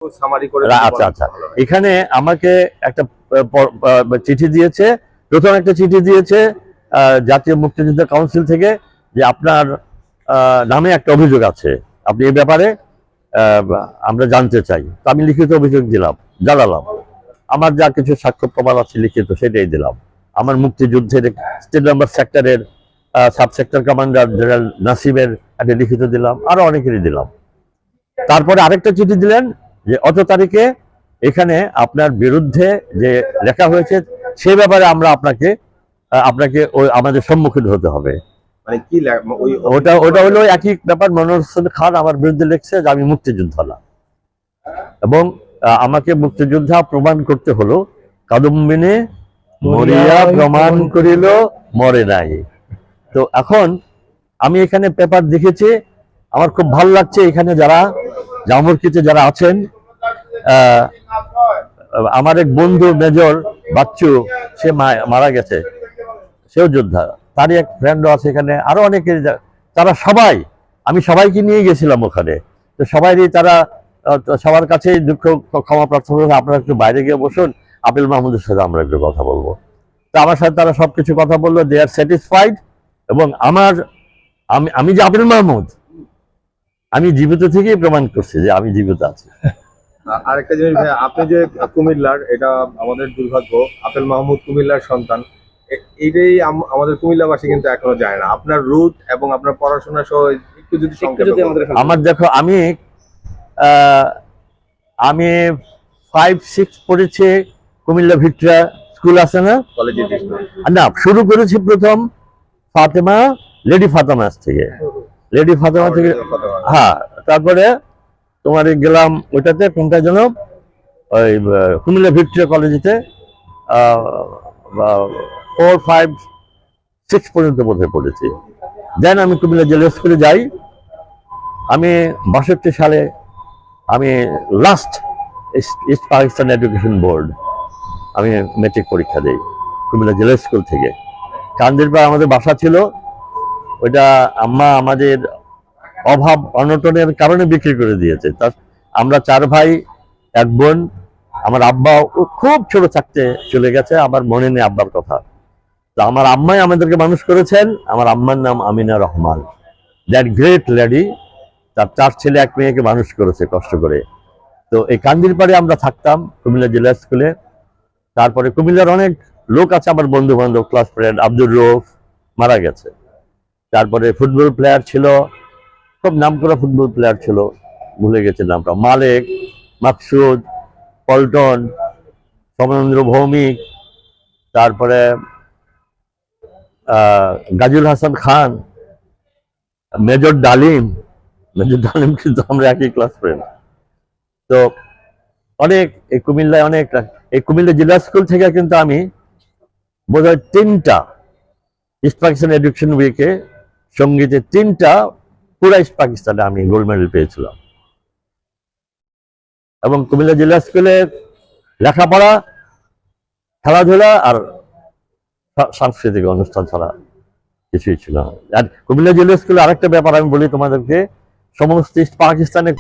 Summary করে আচ্ছা আচ্ছা, এখানে আমাকে একটা চিঠি দিয়েছে, প্রথম একটা চিঠি দিয়েছে জাতীয় মুক্তিযুদ্ধ কাউন্সিল থেকে, যে আপনার নামে একটা অভিযোগ আছে, আপনি এই ব্যাপারে আমরা জানতে চাই। তো আমি লিখিত অভিযোগ জানালাম, আমার যা কিছু সাক্ষ্য প্রমাণ আছে লিখিত সেটাই দিলাম। আমার মুক্তিযুদ্ধের স্টেট নাম্বার সেক্টরের সাব সেক্টর কমান্ডার জেনারেল নাসিমের একটা লিখিত দিলাম, আরো অনেকেরই দিলাম। তারপরে আরেকটা চিঠি দিলেন যে অত তারিখে এখানে আপনার বিরুদ্ধে যে লেখা হয়েছে সে ব্যাপারে আমরা আপনাকে ওই আমাদের সম্মুখীন হতে হবে। মানে কি ওটা হলো একই ব্যাপার। মনোহর হোসেন খান আমার বিরুদ্ধে লিখছে যে আমি মুক্তিযোদ্ধা না, এবং আমাকে মুক্তিযোদ্ধা প্রমাণ করতে হলো। কাদম্বিনী মরিয়া প্রমাণ করিল মরে নাই। তো এখন আমি এখানে পেপার দেখেছি, আমার খুব ভালো লাগছে। এখানে যারা জামুরকিতে যারা আছেন, আমার এক বন্ধু মেজর বাচ্চু, সে মারা গেছে, সেও যোদ্ধা, তারই এক ফ্রেন্ডও আছে এখানে, আরো অনেকে, তারা সবাই, আমি সবাইকে নিয়ে গেছিলাম ওখানে। তো তারা সবার কাছেই দুঃখ ক্ষমা প্রার্থনা করে, আপনারা একটু বাইরে গিয়ে বসুন, আপিল মাহমুদের সাথে আমরা একটু কথা বলবো। তো আমার সাথে তারা সবকিছু কথা বললো, দে আর স্যাটিসফাইড। এবং আমি যে আপিল মাহমুদ, আমি জীবিত থেকেই প্রমাণ করছি যে আমি জীবিত আছি। আরেকটা জিনিস ভাই, আপনি যে কুমিল্লার, এটা আমাদের দুর্ভাগ্য, আপিল মাহমুদ কুমিল্লার সন্তান, এইটাই আমাদের কুমিল্লাবাসী কিন্তু এখনো জানে না। আপনার রুট এবং আপনার পড়াশোনা সহ একটু যদি আমার দেখো, আমি 5-6 পড়েছি কুমিল্লা ভিক্টোরিয়া স্কুল আছে না, কলেজে না, শুরু করেছি প্রথম ফাতেমা, লেডি ফাতেমা থেকে, হ্যাঁ, তারপরে তোমার গেলাম ওইটাতে, কোনটা যেন, ওই কুমিল্লা ভিক্টোরিয়া কলেজেতে 4-5-6 পর্যন্ত বোধহয় পড়েছি। দেন আমি কুমিল্লা জেলা স্কুলে যাই। আমি 62 সালে আমি last east Pakistan education board আমি মেট্রিক পরীক্ষা দিই কুমিল্লা জেলা স্কুল থেকে। কান্দিরপাড় আমাদের বাসা ছিল, ওইটা আম্মা আমাদের অভাব অনটনের কারণে বিক্রি করে দিয়েছে। আমরা 4 ভাই 1 বোন। আমার আব্বা খুব ছোট থাকতে চলে গেছে, আমার মনে নেই আব্বার কথা। তো আমার আম্মাই আমাদেরকে মানুষ করেছেন। আমার আম্মার নাম Amina Rahman, that great lady. তার 4 ছেলে 1 মেয়েকে মানুষ করেছে কষ্ট করে। তো এই কান্দিরপাড়ে আমরা থাকতাম কুমিল্লা জেলা স্কুলে। তারপরে কুমিল্লার অনেক লোক আছে আমার বন্ধু বান্ধব, ক্লাস ফ্রেন্ড, আব্দুর রৌফ মারা গেছে। তারপরে ফুটবল প্লেয়ার ছিল, খুব নাম করা ফুটবল প্লেয়ার ছিল, ভুলে গেছে নামটা, মালেক, মাকসুদ, পল্টন, সমরেন্দ্র ভৌমিক, তারপরে গাজুল হাসান খান, মেজর ডালিম কিন্তু আমরা একই ক্লাস ফ্রেন্ড। তো অনেক এই কুমিল্লায় অনেক, এই কুমিল্লা জেলা স্কুল থেকে কিন্তু আমি বোধহয় 3টা ইস্ট পাকিস্তান এডুকেশন উইকে সঙ্গীতে 3টা পুরা ইস্ট পাকিস্তানে আমি গোল্ড মেডেল পেয়েছিলাম। এবং কুমিল্লা জেলা স্কুলে লেখাপড়া, খেলাধুলা আর সাংস্কৃতিক অনুষ্ঠান ছাড়া কিছুই ছিল না। আর কুমিল্লা জেলা স্কুলে আরেকটা ব্যাপার আমি বলি তোমাদেরকে, সমস্ত ইস্ট পাকিস্তানে